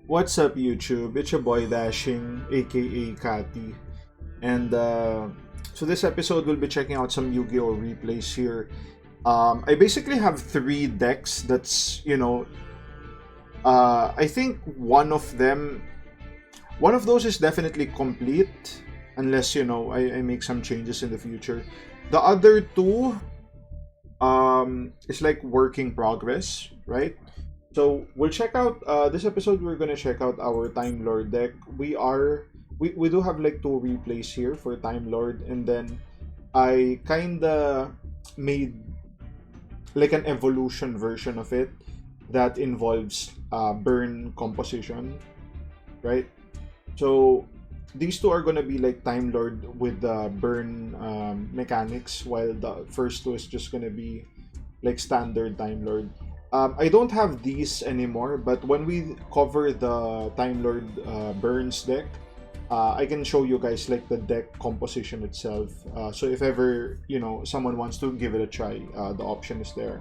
What's up, YouTube? It's your boy Dashing, aka Kati. And so this episode we'll be checking out some Yu-Gi-Oh replays here. I basically have three decks that's, I think one of those is definitely complete, unless, I make some changes in the future. The other two is like work in progress, right? So we'll check out this episode. We're gonna check out our Time Lord deck. We do have like two replays here for Time Lord, and then I kinda made like an evolution version of it that involves burn composition, right? So these two are gonna be like Time Lord with the burn mechanics, while the first two is just gonna be like standard Time Lord. I don't have these anymore, but when we cover the Time Lord Burns deck, I can show you guys like the deck composition itself. So if ever someone wants to give it a try, the option is there.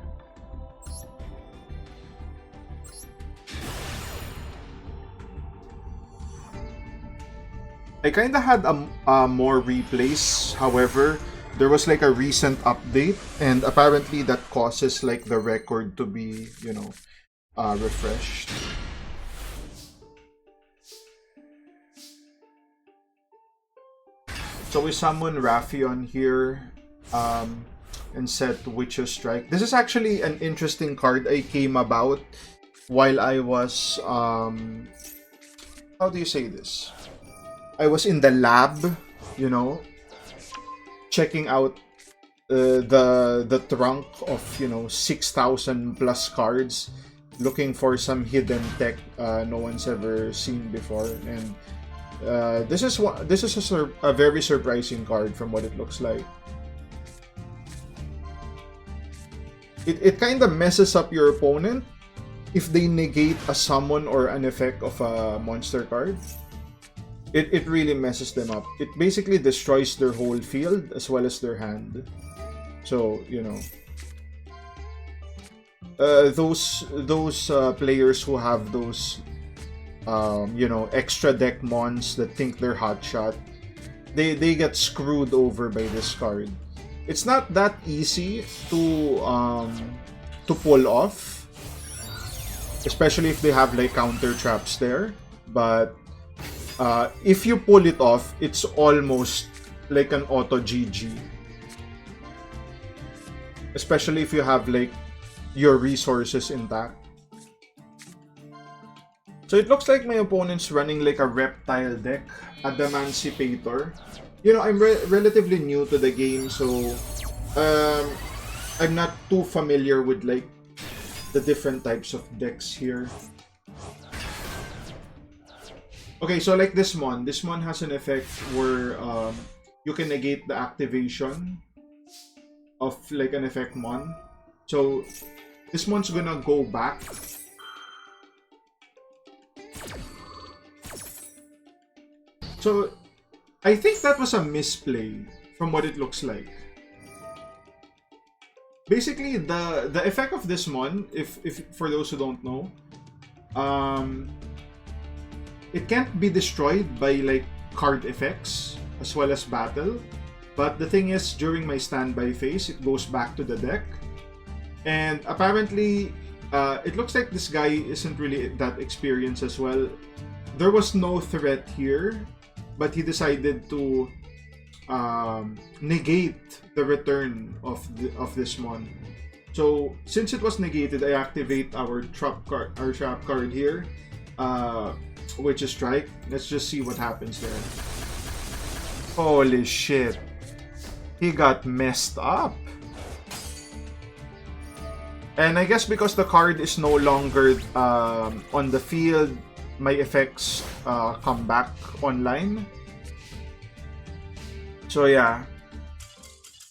I kind of had more replays. However, there was like a recent update, and apparently that causes like the record to be, refreshed. So we summon Raffion here, and set Witch's Strike. This is actually an interesting card I came about while I was, how do you say this? I was in the lab, checking out the trunk of 6,000 plus cards, looking for some hidden tech no one's ever seen before, and this is a very surprising card from what it looks like. It kind of messes up your opponent if they negate a summon or an effect of a monster card. It really messes them up. It basically destroys their whole field as well as their hand. So, those players who have those extra deck mons that think they're hotshot, they get screwed over by this card. It's not that easy to pull off, especially if they have like counter traps there, but if you pull it off, it's almost like an auto GG. Especially if you have like your resources intact. So it looks like my opponent's running like a reptile deck, Adamancipator. I'm relatively new to the game, so I'm not too familiar with like the different types of decks here. Okay, so like this one has an effect where you can negate the activation of like an effect mon. So this mon's gonna go back. So I think that was a misplay from what it looks like. Basically, the effect of this mon, if for those who don't know, it can't be destroyed by like card effects as well as battle, but the thing is, during my standby phase, it goes back to the deck, and apparently it looks like this guy isn't really that experienced as well. There was no threat here, but he decided to negate the return of this mon. So since it was negated, I activate our trap card here, Witch's Strike. Let's just see what happens there. Holy shit. He got messed up. And I guess because the card is no longer on the field, my effects come back online. So yeah,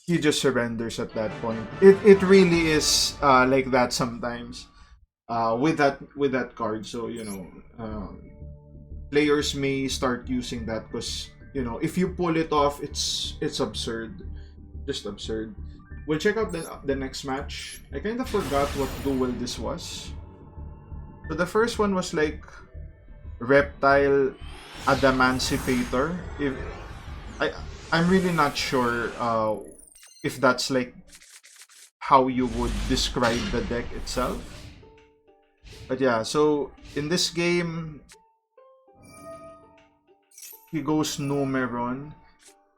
he just surrenders at that point. It really is like that sometimes with that card. So players may start using that because if you pull it off, it's absurd, just absurd. We'll check out the next match. I kind of forgot what duel this was. So the first one was like Reptile, Adamancipator. If I I'm really not sure if that's like how you would describe the deck itself. But yeah, so in this game, he goes Numeron.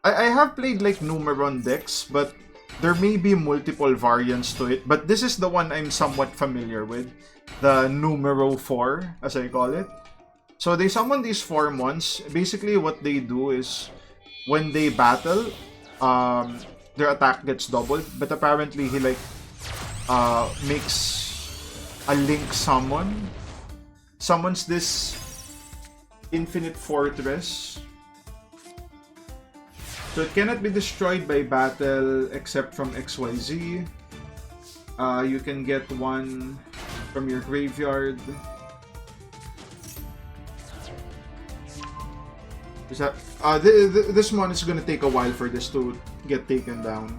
I have played like Numeron decks, but there may be multiple variants to it. But this is the one I'm somewhat familiar with. The Numero 4, as I call it. So they summon these 4 mons. Basically what they do is, when they battle, their attack gets doubled. But apparently he like makes a link summon. Summons this Infinite Fortress. So it cannot be destroyed by battle except from XYZ. You can get one from your graveyard. Is that this one is gonna take a while for this to get taken down.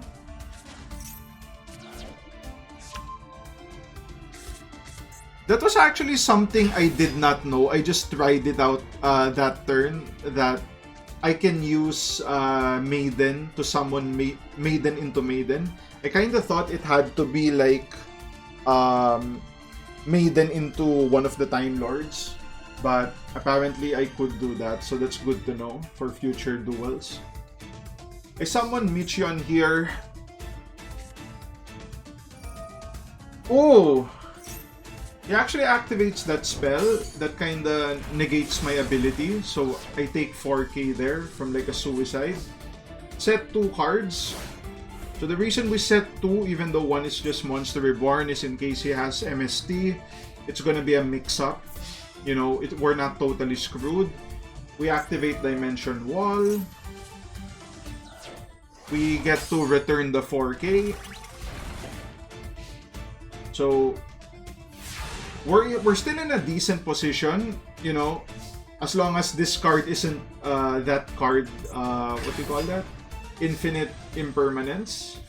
That was actually something I did not know. I just tried it out that turn, that I can use Maiden to summon Maiden into Maiden. I kind of thought it had to be like Maiden into one of the Time Lords, but apparently I could do that, so that's good to know for future duels. I summon Michion here. Oh! He actually activates that spell that kinda negates my ability, so I take 4k there from like a suicide. Set 2 cards. So the reason we set 2, even though one is just Monster Reborn, is in case he has MST. It's gonna be a mix-up. You know, we're not totally screwed. We activate Dimension Wall. We get to return the 4k. So we're still in a decent position, you know, as long as this card isn't that card, what do you call that? Infinite Impermanence.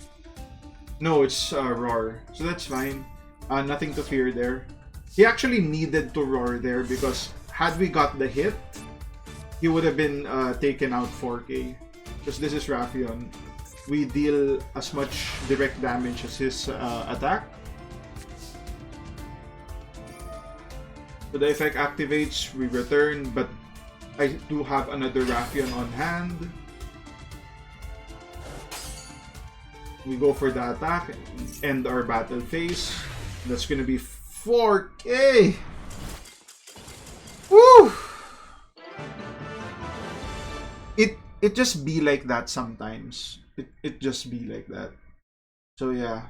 No, it's Roar. So that's fine. Nothing to fear there. He actually needed to Roar there because had we got the hit, he would have been taken out 4k. Because this is Raffion. We deal as much direct damage as his attack. So the effect activates, we return, but I do have another Raffion on hand. We go for the attack, end our battle phase. That's gonna be 4k! Woo! It just be like that sometimes. It just be like that. So yeah,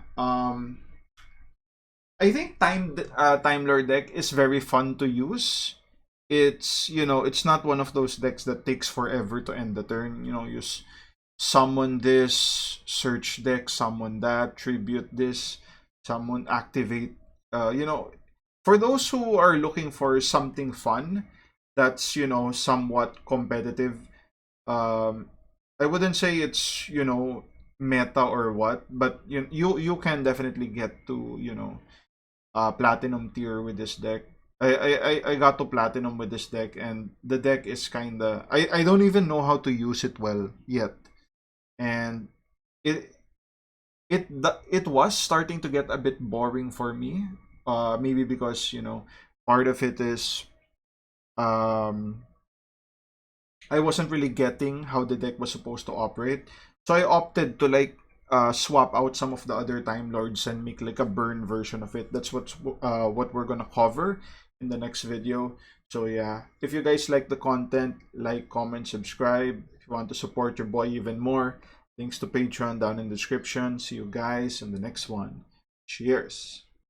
I think Time Lord deck is very fun to use. It's, you know, it's not one of those decks that takes forever to end the turn. You know, use summon this, search deck, summon that, tribute this, summon, activate. You know, for those who are looking for something fun that's, you know, somewhat competitive, I wouldn't say it's, you know, meta or what, but you can definitely get to, you know, platinum tier with this deck. I got to platinum with this deck, and the deck is kinda, I don't even know how to use it well yet, and it it was starting to get a bit boring for me. Maybe because, you know, part of it is I wasn't really getting how the deck was supposed to operate, so I opted to like swap out some of the other Time Lords and make like a burn version of it. That's what we're gonna cover in the next video. So yeah, if you guys like the content, like, comment, subscribe. If you want to support your boy even more, links to Patreon down in the description. See you guys in the next one. Cheers.